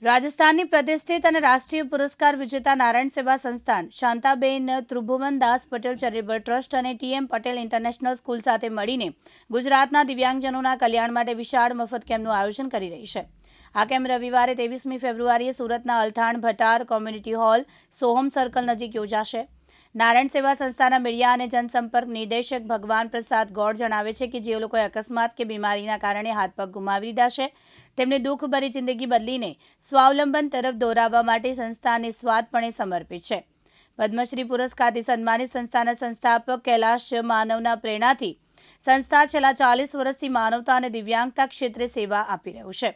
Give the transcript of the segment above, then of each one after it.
રાજસ્થાનની પ્રતિષ્ઠિત અને રાષ્ટ્રીય પુરસ્કાર વિજેતા નારાયણ સેવા સંસ્થાન, શાંતાબેન ત્રિભુવનદાસ પટેલ ચેરિટેબલ ટ્રસ્ટ અને ટીએમ પટેલ ઇન્ટરનેશનલ સ્કૂલ સાથે મળીને ગુજરાતના દિવ્યાંગજનોના કલ્યાણ માટે વિશાળ મફત કેમ્પનું આયોજન કરી રહી છે। આ કેમ્પ રવિવારે 23મી ફેબ્રુઆરીએ સુરતના Althan Bhatar community hall Soham circle નજીક યોજાશે। નારાયણ સેવા સંસ્થાના મીડિયા અને જનસંપર્ક નિર્દેશક ભગવાન પ્રસાદ ગૌડ જણાવે છે કે જે લોકોએ અકસ્માત કે બીમારીના કારણે હાથ પગ ગુમાવી દીધા છે તેમને દુઃખભરી જિંદગી બદલીને સ્વાવલંબન તરફ દોરાવવા માટે સંસ્થા નિસ્વાર્થપણે સમર્પિત છે। પદ્મશ્રી પુરસ્કારથી સન્માનિત સંસ્થાના સંસ્થાપક કૈલાશ માનવના પ્રેરણાથી સંસ્થા છેલ્લા 40 વર્ષથી માનવતા અને દિવ્યાંગતા ક્ષેત્રે સેવા આપી રહ્યું છે।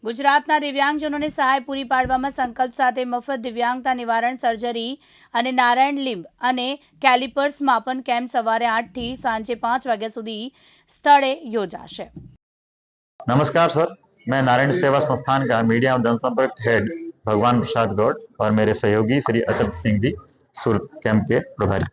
ગુજરાતના દિવ્યાંગજનોને સહાય પૂરી પાડવામાં સંકલ્પ સાથે મફત દિવ્યાંગતા નિવારણ સર્જરી અને નારાયણ લિંબ અને કેલિપર્સ માપન કેમ્પ સવારે 8 થી સાંજે 5 વાગ્યા સુધી સ્થળે યોજાશે। नमस्कार सर, मैं नारायण सेवा संस्थान का मीडिया और जनसंपर्क हेड भगवान प्रसाद गौड़ और मेरे सहयोगी श्री अचल सिंह जी सूरत कैंप के प्रभारी।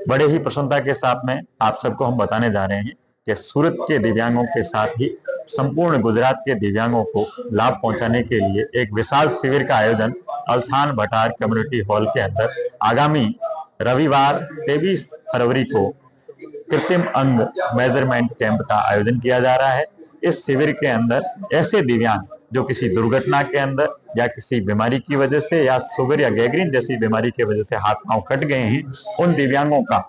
बड़े ही प्रसन्नता के साथ में आप सबको हम बताने जा रहे हैं कि सूरत के दिव्यांगों के साथ ही संपूर्ण गुजरात के दिव्यांगों को लाभ पहुंचाने के लिए एक विशाल शिविर का आयोजन अल्थान भटार कम्युनिटी हॉल के अंदर आगामी रविवार 23 फरवरी को कृत्रिम अंग मेजरमेंट कैंप का आयोजन किया जा रहा है। इस शिविर के अंदर ऐसे दिव्यांग जो किसी दुर्घटना के अंदर या किसी बीमारी की वजह से या शुगर या गैंग्रीन जैसी बीमारी की वजह से हाथ पांव कट गए हैं, उन दिव्यांगों का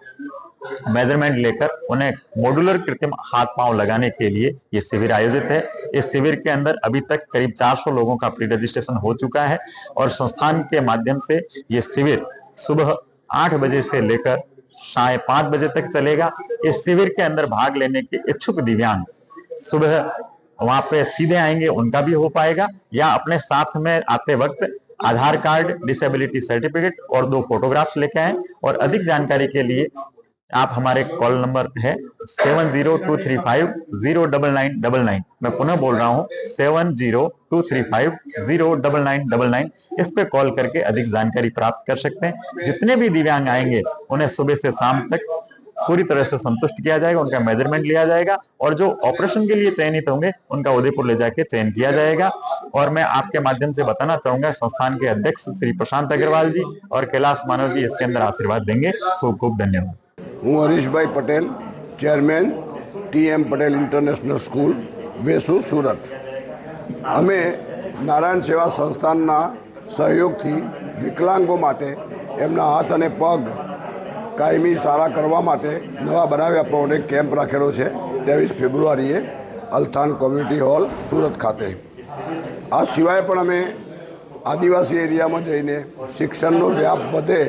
मेजरमेंट लेकर उन्हें मॉड्यूलर कृत्रिम हाथ पांव लगाने के लिए ये शिविर आयोजित है। इस शिविर के अंदर अभी तक करीब 400 लोगों का प्री रजिस्ट्रेशन हो चुका है और संस्थान के माध्यम से ये शिविर सुबह 8 बजे से लेकर साढ़े 5 बजे तक चलेगा। इस शिविर के अंदर भाग लेने के इच्छुक दिव्यांग सुबह वहां पे सीधे आएंगे, उनका भी हो पाएगा, या अपने साथ में आते वक्त आधार कार्ड, डिसेबिलिटी सर्टिफिकेट और 2 फोटोग्राफ्स लेके आए। और अधिक जानकारी के लिए आप हमारे कॉल नंबर है 7023509999। मैं पुनः बोल रहा हूँ 7023509999। इस पे कॉल करके अधिक जानकारी प्राप्त कर सकते हैं। जितने भी दिव्यांग आएंगे उन्हें सुबह से शाम तक पूरी तरह से संतुष्ट किया जाएगा, उनका मेजरमेंट लिया जाएगा और जो ऑपरेशन के लिए चयनित होंगे उनका उदयपुर ले जाके चयन किया जाएगा। और मैं आपके माध्यम से बताना चाहूंगा संस्थान के अध्यक्ष श्री प्रशांत अग्रवाल जी और कैलाश मानव जी इसके अंदर आशीर्वाद देंगे। खूब खूब धन्यवाद। हूँ Harish bhai Patel, chairman TM Patel international school Vesu Surat. अमे नारायण सेवा संस्थानना सहयोगथी विकलांगों माटे एमना हाथ अने पग कायमी सारा करवा माटे नवा बनाव्या पण एक केम्प राखेलो छे 23 फेब्रुआरीए अल्थान कम्युनिटी हॉल सूरत खाते। आ सिवाय पण अमे आदिवासी एरिया में जईने शिक्षणनो व्याप वधे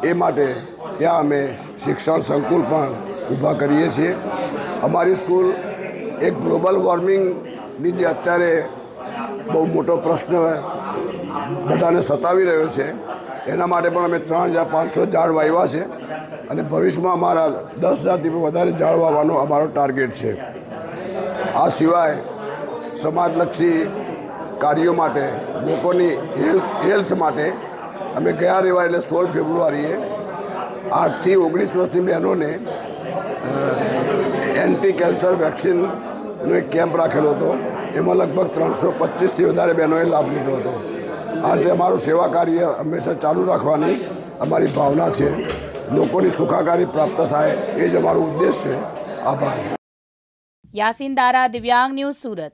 ए माटे ત્યાં અમે શિક્ષણ સંકુલ પણ ઊભા કરીએ છીએ। અમારી સ્કૂલ એક ગ્લોબલ વોર્મિંગની જે અત્યારે બહુ મોટો પ્રશ્ન બધાને સતાવી રહ્યો છે એના માટે પણ અમે 3500 ઝાડ વાવ્યા છે અને ભવિષ્યમાં અમારા 10,000થી વધારે ઝાડ વાવવાનો અમારો ટાર્ગેટ છે। આ સિવાય સમાજલક્ષી કાર્યો માટે લોકોની હેલ્થ માટે અમે ગયા રવિવારે એટલે 16 ફેબ્રુઆરીએ 8 થી 19 વર્ષની બહેનોને એન્ટી કેન્સર વેક્સિનનો એક કેમ્પ રાખેલો હતો। એમાં લગભગ 325થી વધારે બહેનોએ લાભ લીધો હતો। આ રીતે અમારું સેવા કાર્ય હંમેશા ચાલુ રાખવાની અમારી ભાવના છે। લોકોની સુખાકારી પ્રાપ્ત થાય એ જ અમારો ઉદ્દેશ છે। આભાર। યાસીન દારા, દિવ્યાંગ ન્યૂઝ, સુરત।